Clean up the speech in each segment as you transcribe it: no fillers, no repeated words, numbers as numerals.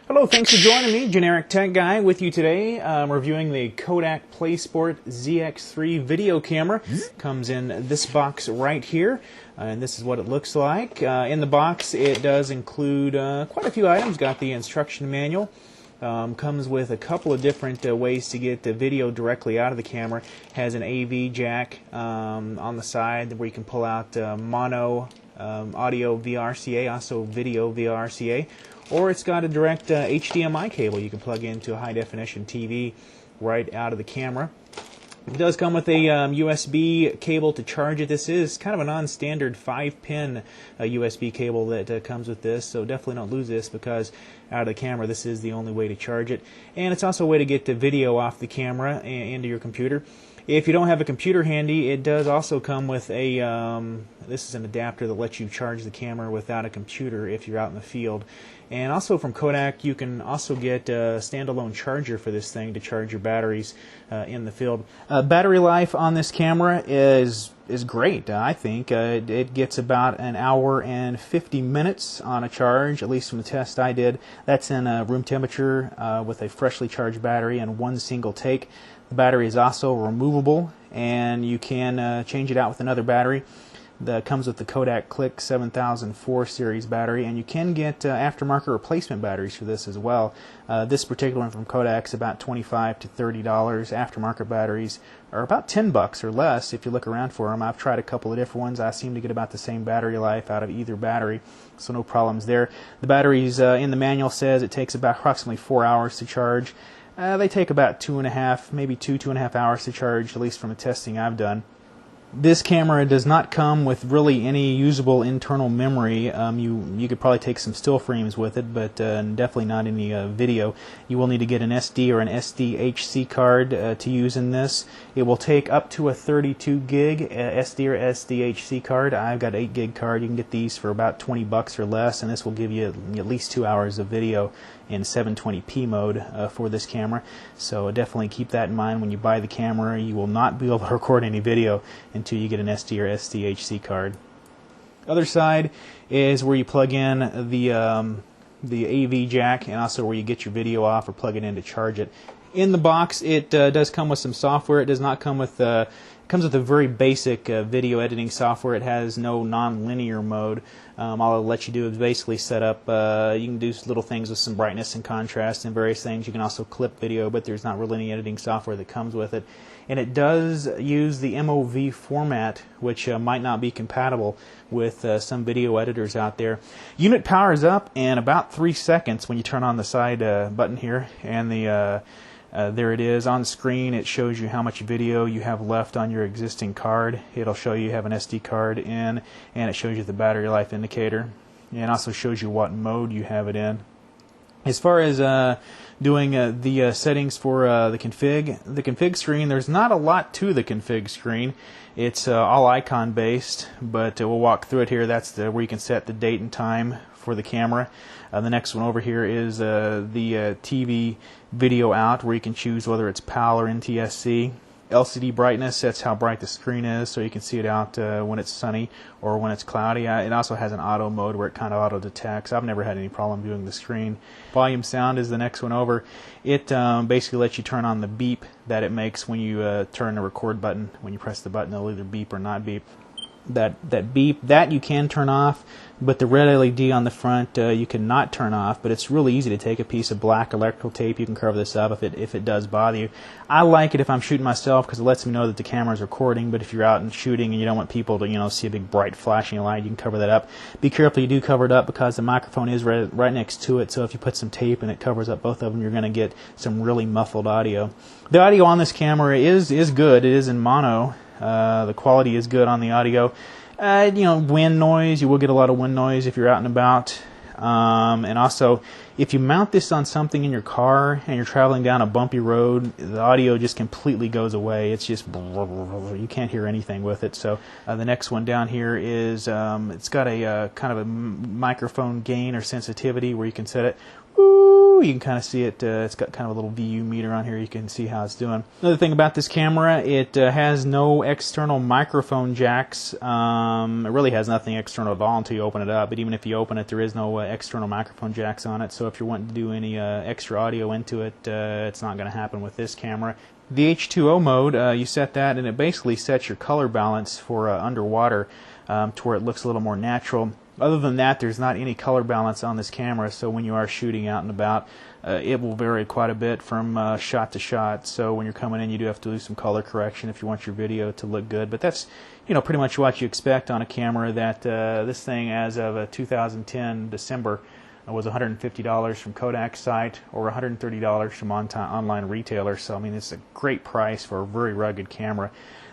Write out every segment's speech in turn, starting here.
Hello, thanks for joining me, Generic Tech Guy, with you today. I'm reviewing the Kodak PLAYSPORT Zx3 video camera. Comes in this box right here, and this is what it looks like. In the box, it does include quite a few items. Got the instruction manual. Comes with a couple of different ways to get the video directly out of the camera. Has an AV jack on the side where you can pull out mono audio VRCA, also video VRCA, or it's got a direct HDMI cable you can plug into a high-definition TV right out of the camera. It does come with a USB cable to charge it. This is kind of a non-standard 5-pin USB cable that comes with this, so definitely don't lose this because out of the camera this is the only way to charge it. And it's also a way to get the video off the camera and into your computer. If you don't have a computer handy, it does also come with a, this is an adapter that lets you charge the camera without a computer if you're out in the field. And also from Kodak, you can also get a standalone charger for this thing to charge your batteries in the field. Battery life on this camera is great, I think. It gets about an hour and 50 minutes on a charge, at least from the test I did. That's in room temperature with a freshly charged battery and one single take. The battery is also removable, and you can change it out with another battery. That comes with the Kodak Click 7004 series battery, and you can get aftermarket replacement batteries for this as well. This particular one from Kodak is about $25 to $30. Aftermarket batteries are about $10 or less if you look around for them. I've tried a couple of different ones. I seem to get about the same battery life out of either battery, so no problems there. The batteries in the manual says it takes about approximately 4 hours to charge. They take about 2.5, maybe 2.5 hours to charge, at least from the testing I've done. This camera does not come with really any usable internal memory. You could probably take some still frames with it, but definitely not any video. You will need to get an SD or an SDHC card to use in this. It will take up to a 32 gig SD or SDHC card. I've got an 8 gig card. You can get these for about $20 or less, and this will give you at least 2 hours of video in 720p mode for this camera. So definitely keep that in mind when you buy the camera. You will not be able to record any video until you get an SD or SDHC card. Other side is where you plug in the AV jack, and also where you get your video off or plug it in to charge it. In the box, it does come with some software. It does not come with comes with a very basic video editing software. It has no non-linear mode. All it'll let you do is basically set up, you can do little things with some brightness and contrast and various things. You can also clip video, but there's not really any editing software that comes with it. And it does use the MOV format, which might not be compatible with some video editors out there. Unit powers up in about 3 seconds when you turn on the side button here, and there it is on screen. It shows you how much video you have left on your existing card. It'll show you have an SD card in, and it shows you the battery life indicator, and also shows you what mode you have it in. As far as doing the settings for the config screen, there's not a lot to the config screen. It's all icon based, but we'll walk through it here. That's where you can set the date and time for the camera. The next one over here is the TV video out, where you can choose whether it's PAL or NTSC. LCD brightness, that's how bright the screen is, so you can see it out when it's sunny or when it's cloudy. It also has an auto mode where it kind of auto detects. I've never had any problem viewing the screen. Volume sound is the next one over. It basically lets you turn on the beep that it makes when you turn the record button. When you press the button, it'll either beep or not beep. That beep, that you can turn off, but the red LED on the front you cannot turn off. But it's really easy to take a piece of black electrical tape. You can cover this up if it does bother you. I like it if I'm shooting myself because it lets me know that the camera is recording. But if you're out and shooting and you don't want people to see a big bright flashing light, you can cover that up. Be careful you do cover it up because the microphone is right next to it. So if you put some tape and it covers up both of them, you're going to get some really muffled audio. The audio on this camera is good. It is in mono. The quality is good on the audio. Wind noise, you will get a lot of wind noise if you're out and about. And also, if you mount this on something in your car and you're traveling down a bumpy road, the audio just completely goes away. It's just, you can't hear anything with it. So the next one down here is, it's got a kind of a microphone gain or sensitivity where you can set it. You can kind of see it. It's got kind of a little VU meter on here. You can see how it's doing. Another thing about this camera, it has no external microphone jacks. It really has nothing external at all until you open it up. But even if you open it, there is no external microphone jacks on it, so if you're wanting to do any extra audio into it, it's not going to happen with this camera. The H2O mode, you set that and it basically sets your color balance for underwater to where it looks a little more natural. Other than that, there's not any color balance on this camera, so when you are shooting out and about, it will vary quite a bit from shot to shot. So when you're coming in, you do have to do some color correction if you want your video to look good. But that's, you know, pretty much what you expect on a camera. That this thing, as of 2010 December, was $150 from Kodak's site, or $130 from online retailer. So I mean, it's a great price for a very rugged camera.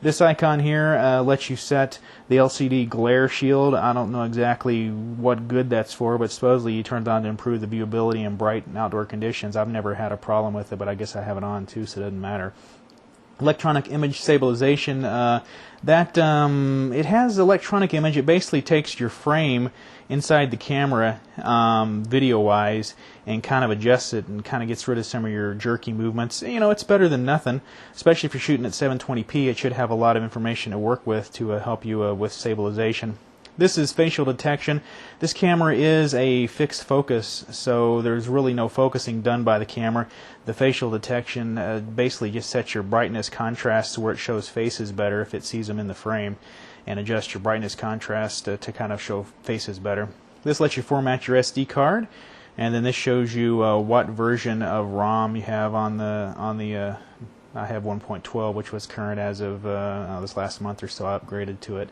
This icon here lets you set the LCD glare shield. I don't know exactly what good that's for, but supposedly you turn it on to improve the viewability in bright outdoor conditions. I've never had a problem with it, but I guess I have it on too, so it doesn't matter. Electronic image stabilization, it has electronic image. It basically takes your frame inside the camera video wise and kind of adjusts it and kind of gets rid of some of your jerky movements. You know, it's better than nothing, especially if you're shooting at 720p. It should have a lot of information to work with to help you with stabilization. This is facial detection. This camera is a fixed focus, so there's really no focusing done by the camera. The facial detection basically just sets your brightness contrast to where it shows faces better if it sees them in the frame, and adjust your brightness contrast to kind of show faces better. This lets you format your SD card, and then this shows you what version of ROM you have on the I have 1.12, which was current as of this last month or so. I upgraded to it.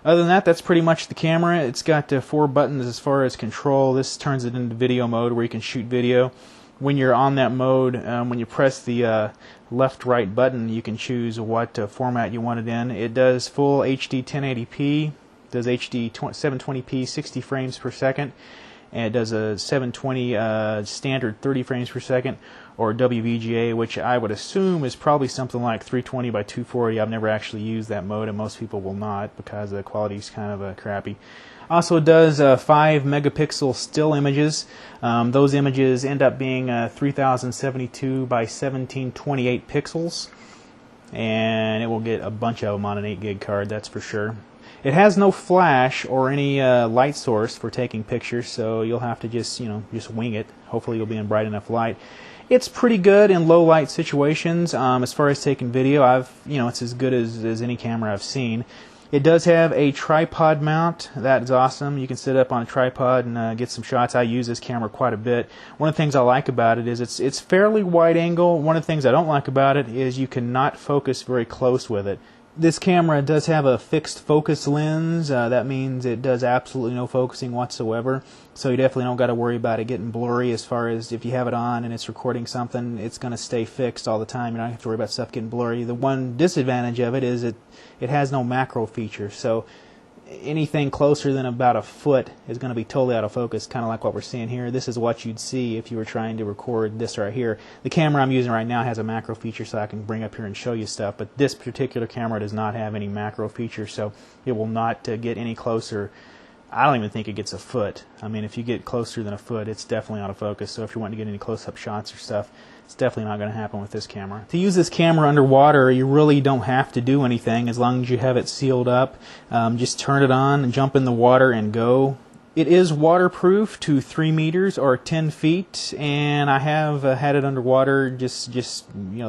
Other than that, that's pretty much the camera. It's got 4 buttons as far as control. This turns it into video mode where you can shoot video. When you're on that mode, when you press the left-right button, you can choose what format you want it in. It does full HD 1080p, does HD 720p 60 frames per second, and it does a 720 standard 30 frames per second, or WVGA, which I would assume is probably something like 320 by 240. I've never actually used that mode, and most people will not because the quality is kind of crappy. Also does 5 megapixel still images. Those images end up being 3072 by 1728 pixels, and it will get a bunch of them on an 8 gig card, that's for sure. It has no flash or any light source for taking pictures, so you'll have to just wing it. Hopefully you'll be in bright enough light. It's pretty good in low light situations. As far as taking video, it's as good as any camera I've seen. It does have a tripod mount. That is awesome. You can sit up on a tripod and get some shots. I use this camera quite a bit. One of the things I like about it is it's fairly wide angle. One of the things I don't like about it is you cannot focus very close with it. This camera does have a fixed focus lens. That means it does absolutely no focusing whatsoever. So you definitely don't got to worry about it getting blurry. As far as if you have it on and it's recording something, it's going to stay fixed all the time. You don't have to worry about stuff getting blurry. The one disadvantage of it is it has no macro feature. So anything closer than about a foot is going to be totally out of focus, kind of like what we're seeing here. This is what you'd see if you were trying to record this right here. The camera I'm using right now has a macro feature, so I can bring up here and show you stuff, but this particular camera does not have any macro feature, so it will not get any closer. I don't even think it gets a foot. I mean, if you get closer than a foot, it's definitely out of focus, so if you want to get any close-up shots or stuff, it's definitely not going to happen with this camera. To use this camera underwater, you really don't have to do anything as long as you have it sealed up. Just turn it on and jump in the water and go. It is waterproof to 3 meters or 10 feet, and I have had it underwater, just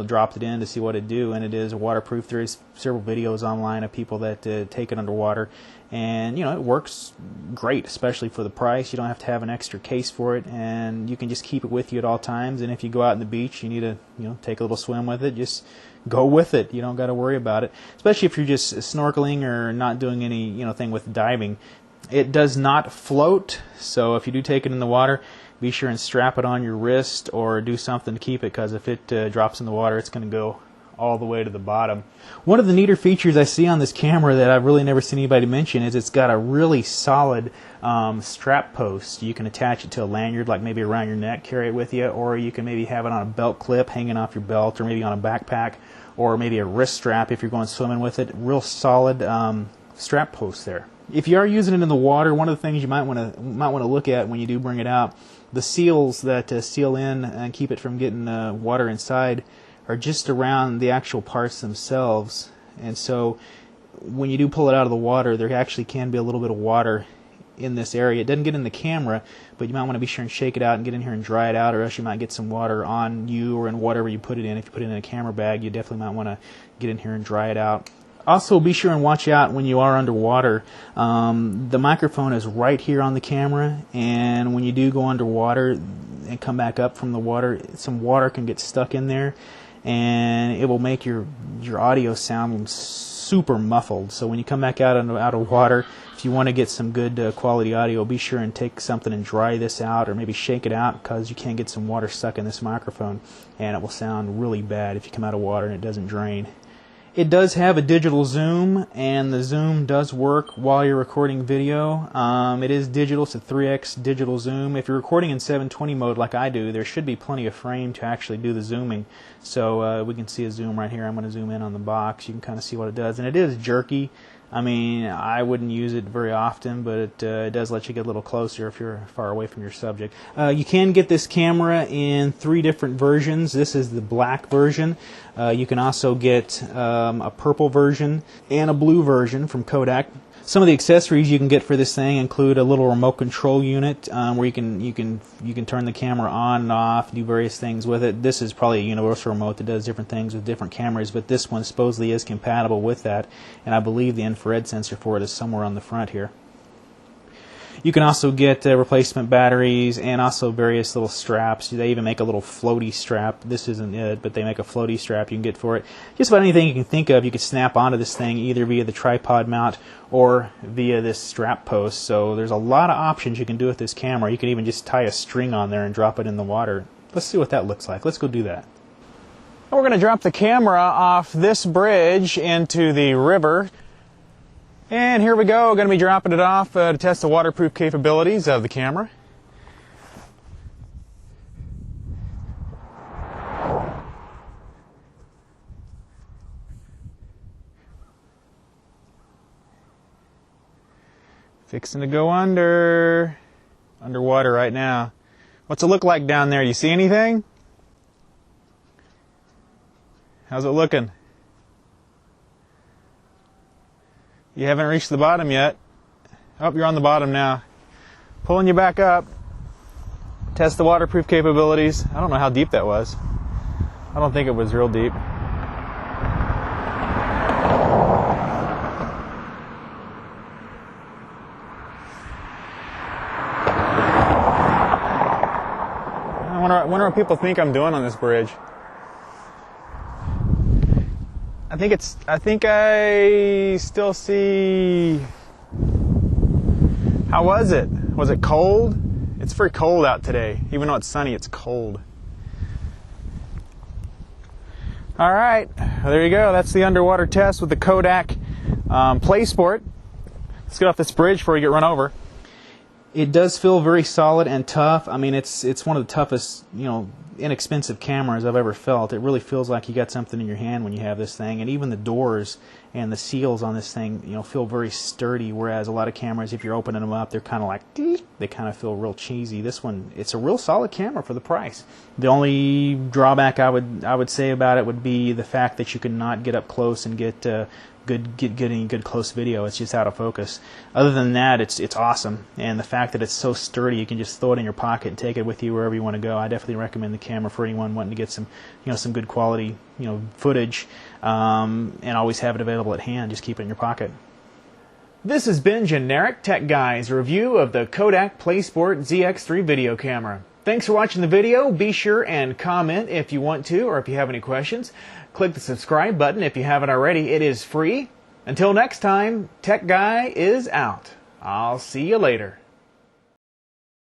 dropped it in to see what it'd do, and it is waterproof. There is several videos online of people that take it underwater, and it works great, especially for the price. You don't have to have an extra case for it, and you can just keep it with you at all times. And if you go out on the beach, you need to take a little swim with it, just go with it. You don't got to worry about it, especially if you're just snorkeling or not doing any thing with diving. It does not float, so if you do take it in the water, be sure and strap it on your wrist or do something to keep it, because if it drops in the water, it's going to go all the way to the bottom. One of the neater features I see on this camera that I've really never seen anybody mention is it's got a really solid strap post. You can attach it to a lanyard, like maybe around your neck, carry it with you, or you can maybe have it on a belt clip hanging off your belt, or maybe on a backpack, or maybe a wrist strap if you're going swimming with it. Real solid strap post there. If you are using it in the water, one of the things you might want to look at when you do bring it out, the seals that seal in and keep it from getting water inside are just around the actual parts themselves. And so when you do pull it out of the water, there actually can be a little bit of water in this area. It doesn't get in the camera, but you might want to be sure and shake it out and get in here and dry it out, or else you might get some water on you or in whatever you put it in. If you put it in a camera bag, you definitely might want to get in here and dry it out. Also, be sure and watch out when you are underwater. The microphone is right here on the camera, and when you do go underwater and come back up from the water, some water can get stuck in there, and it will make your audio sound super muffled. So when you come back out of water, if you want to get some good quality audio, be sure and take something and dry this out, or maybe shake it out, because you can get some water stuck in this microphone, and it will sound really bad if you come out of water and it doesn't drain. It does have a digital zoom, and the zoom does work while you're recording video. It is digital, it's a 3x digital zoom. If you're recording in 720 mode like I do, there should be plenty of frame to actually do the zooming. So we can see a zoom right here. I'm going to zoom in on the box. You can kind of see what it does. And it is jerky. I mean, I wouldn't use it very often, but it does let you get a little closer if you're far away from your subject. You can get this camera in 3 different versions. This is the black version. You can also get a purple version and a blue version from Kodak. Some of the accessories you can get for this thing include a little remote control unit where you can turn the camera on and off, do various things with it. This is probably a universal remote that does different things with different cameras, but this one supposedly is compatible with that, and I believe the infrared sensor for it is somewhere on the front here. You can also get replacement batteries and also various little straps. They even make a little floaty strap. This isn't it, but they make a floaty strap you can get for it. Just about anything you can think of, you can snap onto this thing either via the tripod mount or via this strap post. So there's a lot of options you can do with this camera. You can even just tie a string on there and drop it in the water. Let's see what that looks like. Let's go do that. We're going to drop the camera off this bridge into the river. And here we go, going to be dropping it off to test the waterproof capabilities of the camera. Fixing to go underwater right now. What's it look like down there? Do you see anything? How's it looking? You haven't reached the bottom yet. Oh, you're on the bottom now. Pulling you back up. Test the waterproof capabilities. I don't know how deep that was. I don't think it was real deep. I wonder what people think I'm doing on this bridge. I think I still see. How was it? Was it cold? It's very cold out today. Even though it's sunny, it's cold. All right, well, there you go. That's the underwater test with the Kodak PLAYSPORT. Let's get off this bridge before we get run over. It does feel very solid and tough. I mean, it's one of the toughest, inexpensive cameras I've ever felt. It really feels like you got something in your hand when you have this thing, and even the doors and the seals on this thing, feel very sturdy. Whereas a lot of cameras, if you're opening them up, they're kind of like, they kind of feel real cheesy. This one, it's a real solid camera for the price. The only drawback I would say about it would be the fact that you could not get up close and get any good close video. It's just out of focus. Other than that, it's awesome, and the fact that it's so sturdy, you can just throw it in your pocket and take it with you wherever you want to go. I definitely recommend the camera for anyone wanting to get some some good quality footage, and always have it available at hand. Just keep it in your pocket. This has been Generic Tech Guy's review of the Kodak PLAYSPORT Zx3 video camera. Thanks for watching the video. Be sure and comment if you want to, or if you have any questions. Click the subscribe button if you haven't already. It is free. Until next time, Tech Guy is out. I'll see you later.